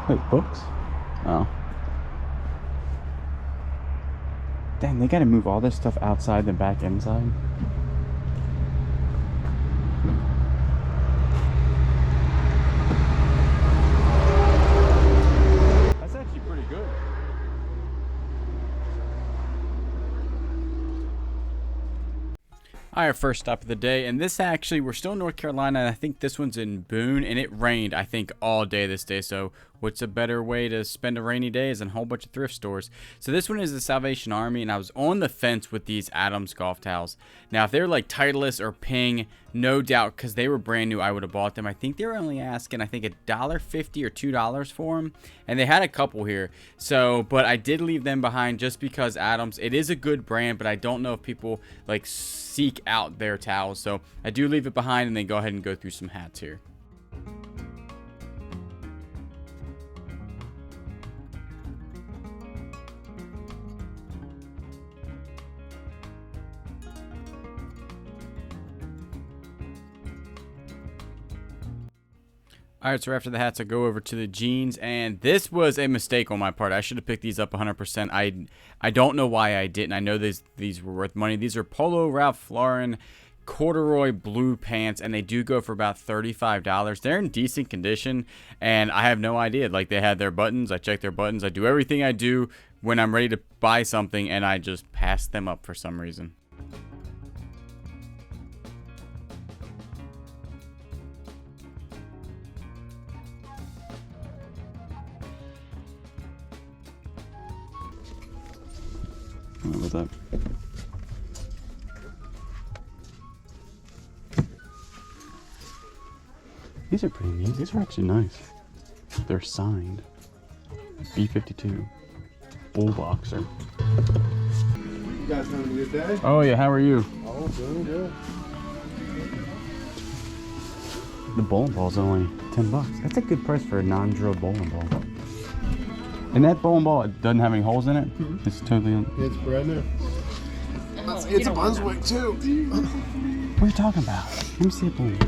Wait, books? Oh. Damn, they gotta move all this stuff outside and back inside. That's actually pretty good. Our first stop of the day, and this actually, we're still in North Carolina, and I think this one's in Boone, and it rained, I think, all day this day, so what's a better way to spend a rainy day is in a whole bunch of thrift stores. So this one is the Salvation Army, and I was on the fence with these Adams golf towels. Now, if they're like Titleist or Ping, no doubt, because they were brand new, I would have bought them. I think they were only asking, I think, $1.50 or $2 for them, and they had a couple here. So, but I did leave them behind just because Adams, it is a good brand, but I don't know if people like seek out their towels. So I do leave it behind and then go ahead and go through some hats here. Alright, so after the hats, I go over to the jeans, and this was a mistake on my part. I should have picked these up 100%. I don't know why I didn't. I know these were worth money. These are Polo Ralph Lauren corduroy blue pants, and they do go for about $35. They're in decent condition, and I have no idea. Like, they had their buttons. I check their buttons. I do everything I do when I'm ready to buy something, and I just pass them up for some reason. What was that? These are pretty neat. These are actually nice. They're signed. B52. Bull boxer. You guys having a good day? Oh yeah, how are you? Oh, doing good. The bowling ball's only $10. That's a good price for a non-drill bowling ball. And that bowling ball, it doesn't have any holes in it? Mm-hmm. It's totally... It's brand new. It's a Brunswick too. What are you talking about? Let me see it bowling.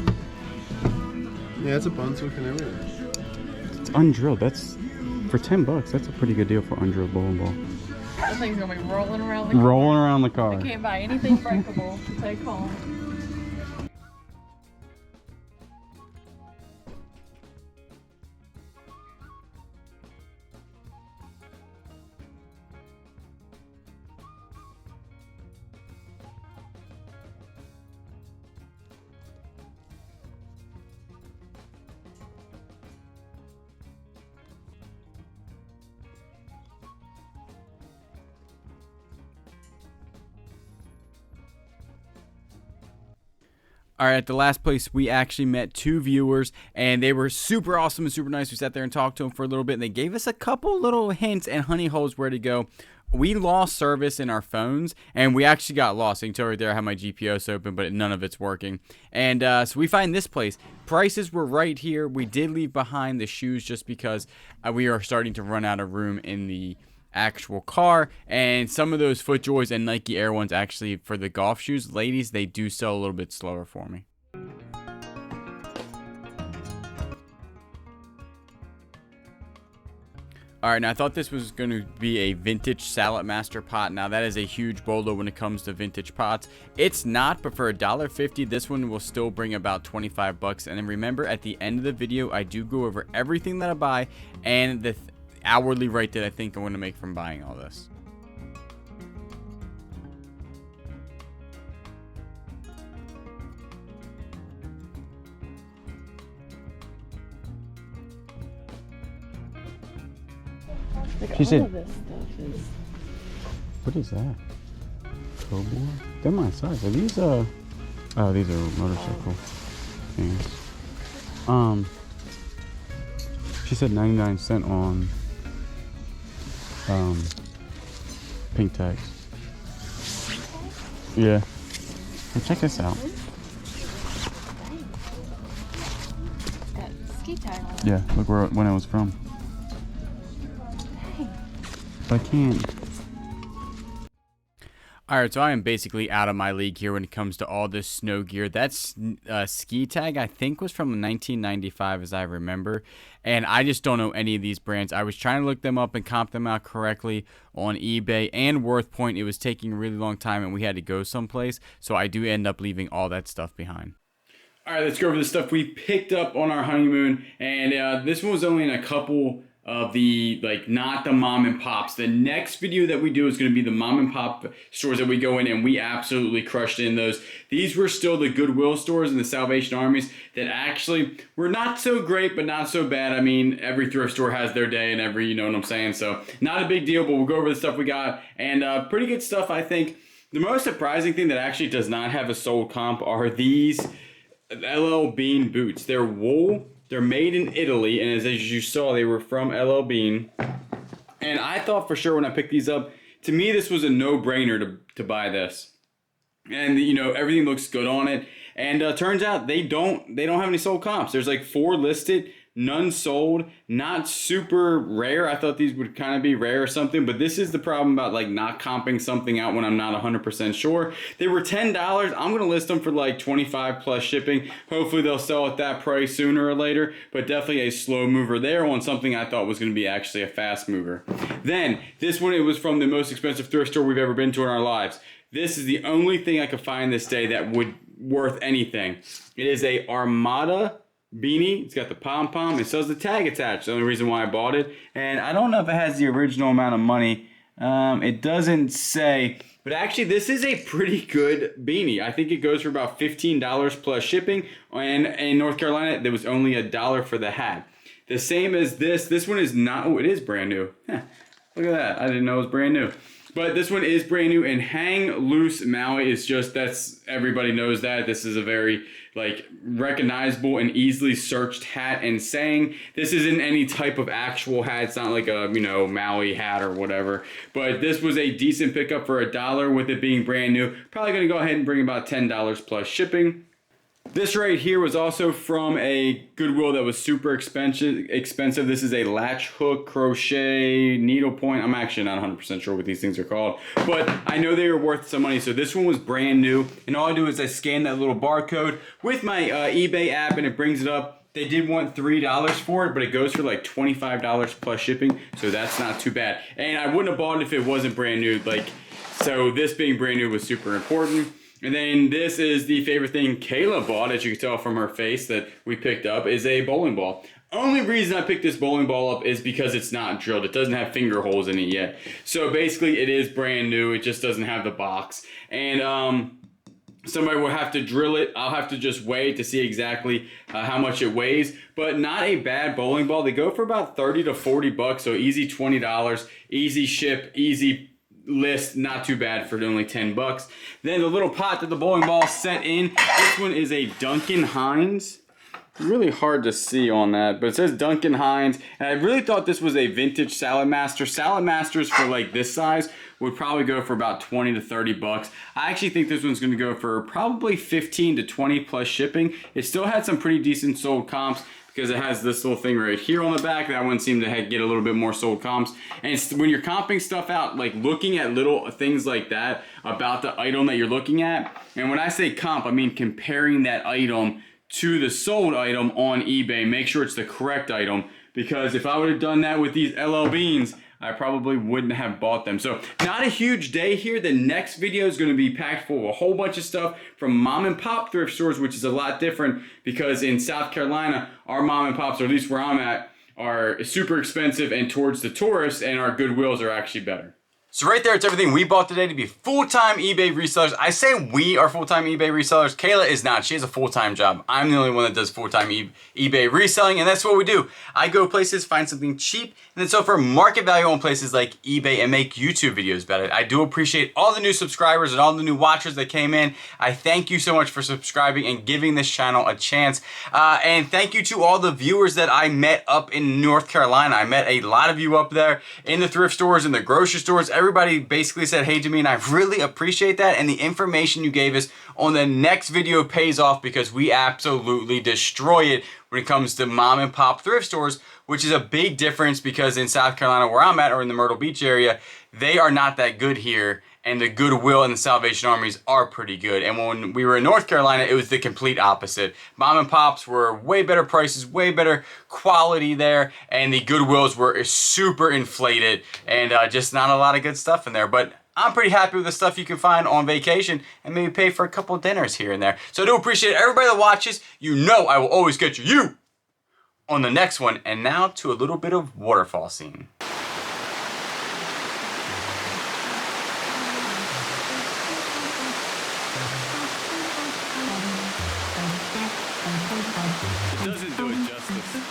Yeah, it's a Brunswick and everything. It's undrilled. That's... For $10, that's a pretty good deal for undrilled bowling ball. That thing's gonna be rolling around the car. Rolling around the car. I can't buy anything breakable to take home. All right, at the last place, we actually met two viewers, and they were super awesome and super nice. We sat there and talked to them for a little bit, and they gave us a couple little hints and honey holes where to go. We lost service in our phones, and we actually got lost. So you can tell right there I have my GPS open, but none of it's working. And so we find this place. Prices were right here. We did leave behind the shoes just because we are starting to run out of room in the actual car, and some of those FootJoys and Nike Air ones actually for the golf shoes, ladies, they do sell a little bit slower for me. Alright, now I thought this was going to be a vintage Salad Master pot. Now that is a huge bolo when it comes to vintage pots. It's not, but for $1.50, this one will still bring about $25. And then remember, at the end of the video, I do go over everything that I buy and the hourly rate that I think I'm going to make from buying all this. Like, She said, all of this stuff is... what is that? Cobra? They're my size. Are these oh, these are motorcycle things. She said 99 cents on pink tags. Yeah. Well, check this out. Got ski tag on it. Yeah, look when it was from. Dang. But I can't. All right, so I am basically out of my league here when it comes to all this snow gear. That's ski tag, I think, was from 1995, as I remember. And I just don't know any of these brands. I was trying to look them up and comp them out correctly on eBay and WorthPoint. It was taking a really long time, and we had to go someplace. So I do end up leaving all that stuff behind. All right, let's go over the stuff we picked up on our honeymoon. And this one was only in a couple of the, like, not the mom and pops. The next video that we do is going to be the mom and pop stores that we go in, and we absolutely crushed in those. These were still the Goodwill stores and the Salvation Armies that actually were not so great, but not so bad. I mean, every thrift store has their day and every, you know what I'm saying? So not a big deal, but we'll go over the stuff we got. And pretty good stuff, I think. The most surprising thing that actually does not have a sold comp are these LL Bean boots. They're wool. They're made in Italy, and as you saw, they were from LL Bean. And I thought for sure when I picked these up, to me this was a no-brainer to buy this. And you know, everything looks good on it. And turns out they don't have any sold comps. There's like 4 listed, none sold, not super rare. I thought these would kind of be rare or something, but this is the problem about like not comping something out when I'm not 100% sure. They were $10. I'm going to list them for like 25 plus shipping. Hopefully they'll sell at that price sooner or later, but definitely a slow mover there on something I thought was going to be actually a fast mover. Then this one, it was from the most expensive thrift store we've ever been to in our lives. This is the only thing I could find this day that would worth anything. It is a Armada beanie. It's got the pom-pom. It says the tag attached. The only reason why I bought it. And I don't know if it has the original amount of money. It doesn't say. But actually, this is a pretty good beanie. I think it goes for about $15 plus shipping. And in North Carolina, there was only $1 for the hat. The same as this. This one is not. Oh, it is brand new. Look at that. I didn't know it was brand new. But this one is brand new, and Hang Loose Maui is just, that's, everybody knows that. This is a very, like, recognizable and easily searched hat and saying. This isn't any type of actual hat. It's not like a, you know, Maui hat or whatever. But this was a decent pickup for $1 with it being brand new. Probably going to go ahead and bring about $10 plus shipping. This right here was also from a Goodwill that was super expensive. This is a latch hook crochet needlepoint. I'm actually not 100% sure what these things are called, but I know they were worth some money. So this one was brand new, and all I do is I scan that little barcode with my eBay app, and it brings it up. They did want $3 for it, but it goes for like $25 plus shipping, so that's not too bad. And I wouldn't have bought it if it wasn't brand new. Like, so this being brand new was super important. And then this is the favorite thing Kayla bought, as you can tell from her face that we picked up, is a bowling ball. Only reason I picked this bowling ball up is because it's not drilled. It doesn't have finger holes in it yet. So basically it is brand new. It just doesn't have the box. And somebody will have to drill it. I'll have to just weigh it to see exactly how much it weighs. But not a bad bowling ball. They go for about 30 to 40 bucks. So easy $20. Easy ship. Easy list, not too bad for only 10 bucks. Then the little pot that the bowling ball set in, this one is a Duncan Hines. Really hard to see on that, but it says Duncan Hines, and I really thought this was a vintage Salad Master. Salad Masters for like this size would probably go for about 20 to 30 bucks. I actually think this one's gonna go for probably 15 to 20 plus shipping. It still had some pretty decent sold comps, because it has this little thing right here on the back. That one seemed to get a little bit more sold comps. And it's, when you're comping stuff out, like looking at little things like that about the item that you're looking at, and when I say comp, I mean comparing that item to the sold item on eBay. Make sure it's the correct item, because if I would have done that with these LL Beans, I probably wouldn't have bought them. So not a huge day here. The next video is going to be packed full of a whole bunch of stuff from mom and pop thrift stores, which is a lot different because in South Carolina, our mom and pops, or at least where I'm at, are super expensive and towards the tourists, and our Goodwills are actually better. So right there, it's everything we bought today to be full-time eBay resellers. I say we are full-time eBay resellers. Kayla is not. She has a full-time job. I'm the only one that does full-time eBay reselling, and that's what we do. I go places, find something cheap, and then sell for market value on places like eBay and make YouTube videos about it. I do appreciate all the new subscribers and all the new watchers that came in. I thank you so much for subscribing and giving this channel a chance. And thank you to all the viewers that I met up in North Carolina. I met a lot of you up there in the thrift stores, in the grocery stores. Everybody basically said hey to me, and I really appreciate that. And the information you gave us on the next video pays off, because we absolutely destroy it when it comes to mom and pop thrift stores, which is a big difference because in South Carolina where I'm at, or in the Myrtle Beach area, they are not that good here. and the Goodwill and the Salvation Armies are pretty good. And when we were in North Carolina, it was the complete opposite. Mom and Pops were way better prices, way better quality there, and the Goodwills were super inflated and just not a lot of good stuff in there. But I'm pretty happy with the stuff you can find on vacation and maybe pay for a couple dinners here and there. So I do appreciate everybody that watches. You know I will always get you on the next one. And now to a little bit of waterfall scene. Doesn't do it justice.